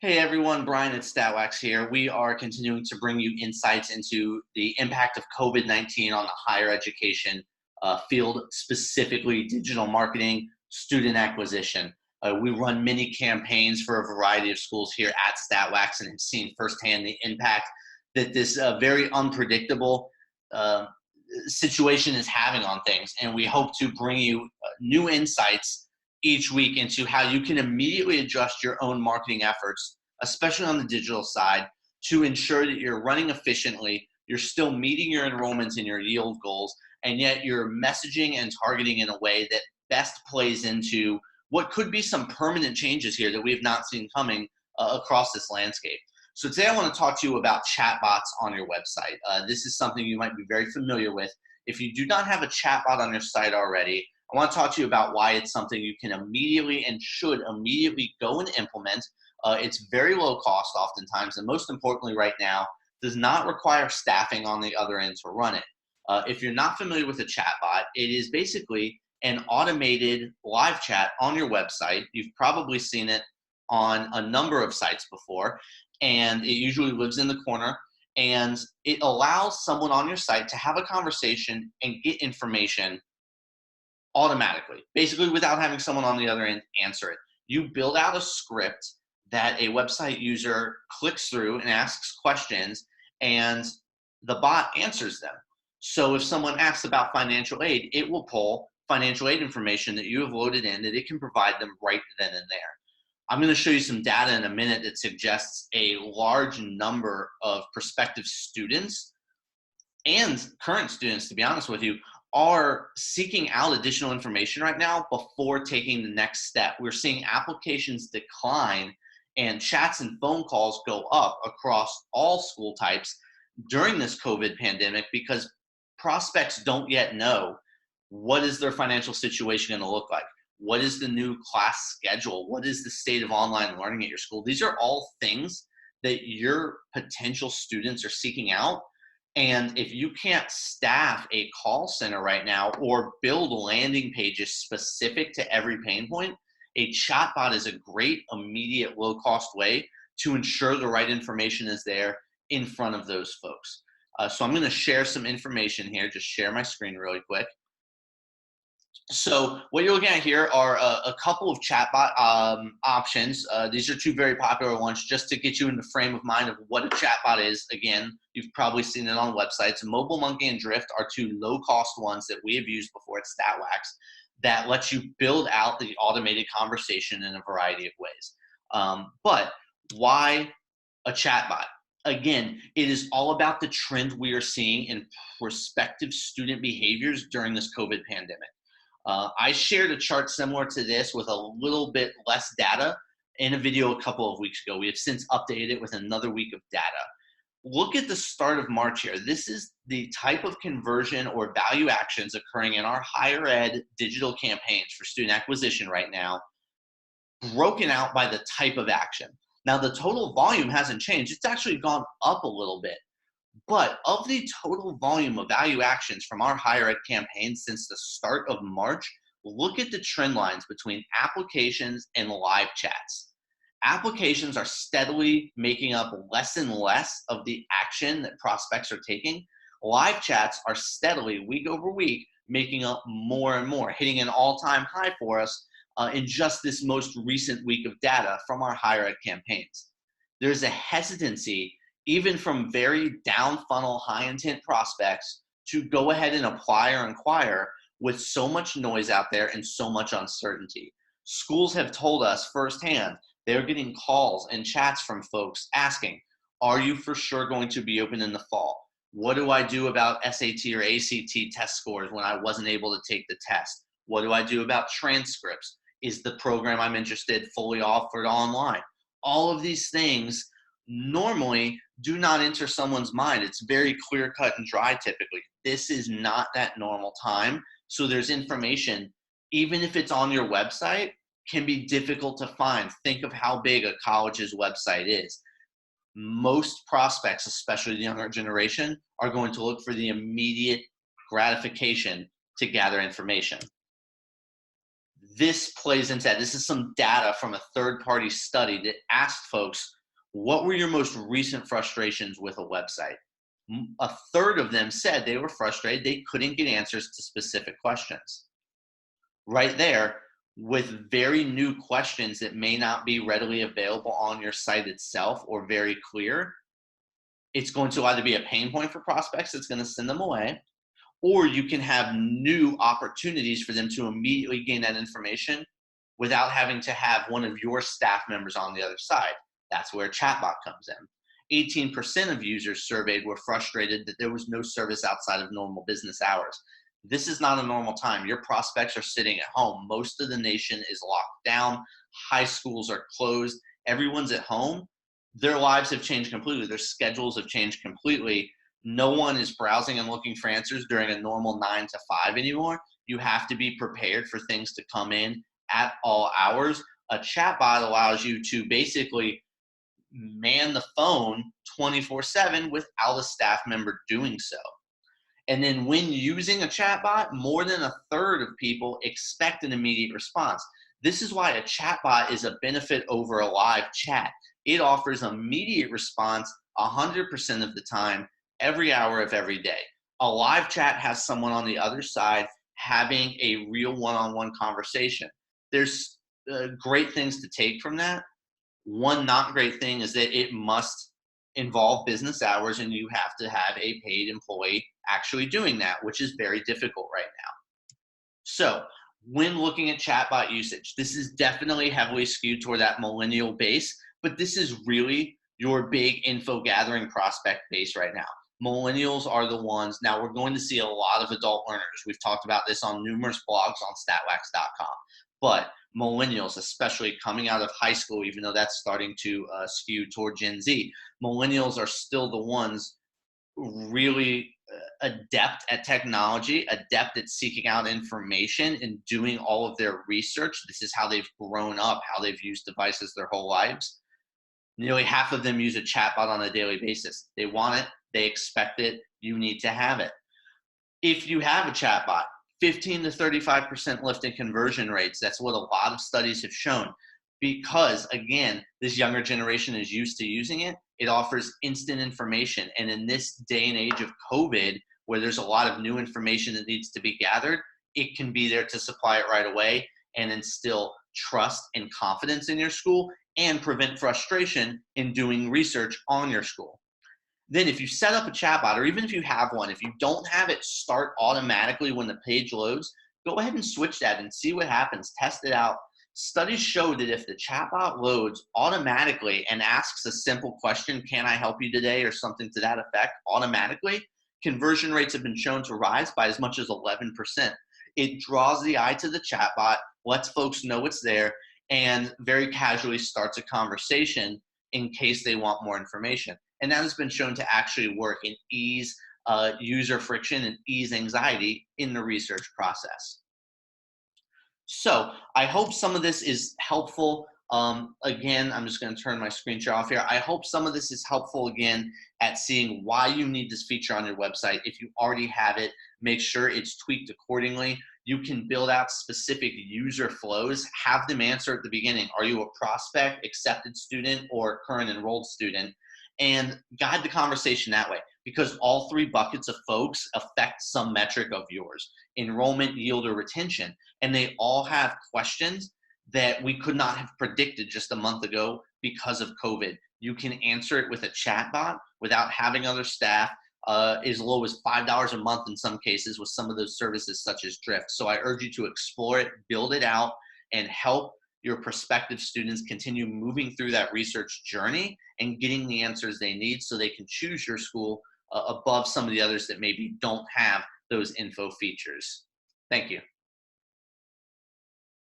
Hey everyone, Brian at StatWax here. We are continuing to bring you insights into the impact of COVID-19 on the higher education field, specifically digital marketing, student acquisition. We run many campaigns for a variety of schools here at StatWax and have seen firsthand the impact that this very unpredictable uh, situation is having on things. And we hope to bring you new insights each week into how you can immediately adjust your own marketing efforts, especially on the digital side, to ensure that you're running efficiently, you're still meeting your enrollments and your yield goals, and yet you're messaging and targeting in a way that best plays into what could be some permanent changes here that we have not seen coming across this landscape. So today I want to talk to you about chatbots on your website. This is something you might be very familiar with. If you do not have a chatbot on your site already, I want to talk to you about why it's something you can immediately and should immediately go and implement. It's very low cost oftentimes, and most importantly right now, does not require staffing on the other end to run it. If you're not familiar with a chatbot, it is basically an automated live chat on your website. You've probably seen it on a number of sites before, and it usually lives in the corner, and it allows someone on your site to have a conversation and get information automatically, basically without having someone on the other end answer it. You build out a script that a website user clicks through and asks questions, and the bot answers them. So if someone asks about financial aid, it will pull financial aid information that you have loaded in that it can provide them right then and there. I'm going to show you some data in a minute that suggests a large number of prospective students and current students, to be honest with you, are seeking out additional information right now before taking the next step. We're seeing applications decline and chats and phone calls go up across all school types during this COVID pandemic because prospects don't yet know what is their financial situation going to look like. What is the new class schedule? What is the state of online learning at your school? These are all things that your potential students are seeking out, and if you can't staff a call center right now or build landing pages specific to every pain point, a chatbot is a great, immediate, low cost way to ensure the right information is there in front of those folks. So I'm going to share some information here, just share my screen really quick. So what you're looking at here are a couple of chatbot options. These are two very popular ones just to get you in the frame of mind of what a chatbot is. Again, you've probably seen it on websites. Mobile Monkey and Drift are two low-cost ones that we have used before at StatWax that lets you build out the automated conversation in a variety of ways. But why a chatbot? Again, it is all about the trend we are seeing in prospective student behaviors during this COVID pandemic. I shared a chart similar to this with a little bit less data in a video a couple of weeks ago. We have since updated it with another week of data. Look at the start of March here. This is the type of conversion or value actions occurring in our higher ed digital campaigns for student acquisition right now, broken out by the type of action. Now, the total volume hasn't changed. It's actually gone up a little bit. But of the total volume of value actions from our higher ed campaign since the start of March, look at the trend lines between applications and live chats. Applications are steadily making up less and less of the action that prospects are taking. Live chats are steadily, week over week, making up more and more, hitting an all-time high for us in just this most recent week of data from our higher ed campaigns. There's a hesitancy even from very down funnel, high intent prospects to go ahead and apply or inquire with so much noise out there and so much uncertainty. Schools have told us firsthand they're getting calls and chats from folks asking, are you for sure going to be open in the fall? What do I do about SAT or ACT test scores when I wasn't able to take the test? What do I do about transcripts? Is the program I'm interested fully offered online? All of these things normally do not enter someone's mind. It's very clear cut and dry typically. This is not that normal time. So there's information, even if it's on your website, can be difficult to find. Think of how big a college's website is. Most prospects, especially the younger generation, are going to look for the immediate gratification to gather information. This plays into that. This is some data from a third-party study that asked folks, what were your most recent frustrations with a website? A third of them said they were frustrated they couldn't get answers to specific questions. Right there, with very new questions that may not be readily available on your site itself or very clear, it's going to either be a pain point for prospects that's going to send them away, or you can have new opportunities for them to immediately gain that information without having to have one of your staff members on the other side. That's where Chatbot comes in. 18% of users surveyed were frustrated that there was no service outside of normal business hours. This is not a normal time. Your prospects are sitting at home. Most of the nation is locked down. High schools are closed. Everyone's at home. Their lives have changed completely. Their schedules have changed completely. No one is browsing and looking for answers during a normal 9 to 5 anymore. You have to be prepared for things to come in at all hours. A chatbot allows you to basically man the phone 24/7 without a staff member doing so. And then when using a chatbot, more than a third of people expect an immediate response. This is why a chatbot is a benefit over a live chat. It offers immediate response 100% of the time, every hour of every day. A live chat has someone on the other side having a real one-on-one conversation. There's great things to take from that. One not great thing is that it must involve business hours and you have to have a paid employee actually doing that, which is very difficult right now. So when looking at chatbot usage, this is definitely heavily skewed toward that millennial base, but this is really your big info gathering prospect base right now. Millennials are the ones. Now we're going to see a lot of adult learners. We've talked about this on numerous blogs on statwax.com, but millennials, especially coming out of high school, even though that's starting to skew toward Gen Z, millennials are still the ones really adept at technology, adept at seeking out information and doing all of their research. This is how they've grown up, how they've used devices their whole lives. Nearly half of them use a chatbot on a daily basis. They want it, they expect it, you need to have it. If you have a chatbot, 15 to 35% lift in conversion rates. That's what a lot of studies have shown. Because again, this younger generation is used to using it. It offers instant information. And in this day and age of COVID, where there's a lot of new information that needs to be gathered, it can be there to supply it right away and instill trust and confidence in your school and prevent frustration in doing research on your school. Then if you set up a chatbot, or even if you have one, if you don't have it start automatically when the page loads, go ahead and switch that and see what happens. Test it out. Studies show that if the chatbot loads automatically and asks a simple question, can I help you today, or something to that effect automatically, conversion rates have been shown to rise by as much as 11%. It draws the eye to the chatbot, lets folks know it's there, and very casually starts a conversation in case they want more information. And that has been shown to actually work and ease user friction and ease anxiety in the research process. So I hope some of this is helpful. Again, I'm just going to turn my screen share off here. I hope some of this is helpful again at seeing why you need this feature on your website. If you already have it, make sure it's tweaked accordingly. You can build out specific user flows, have them answer at the beginning. Are you a prospect, accepted student, or current enrolled student? And guide the conversation that way, because all three buckets of folks affect some metric of yours: enrollment, yield, or retention. And they all have questions that we could not have predicted just a month ago because of COVID. You can answer it with a chatbot without having other staff, as low as $5 a month in some cases with some of those services such as Drift. So I urge you to explore it, build it out, and help your prospective students continue moving through that research journey and getting the answers they need so they can choose your school above some of the others that maybe don't have those info features. Thank you.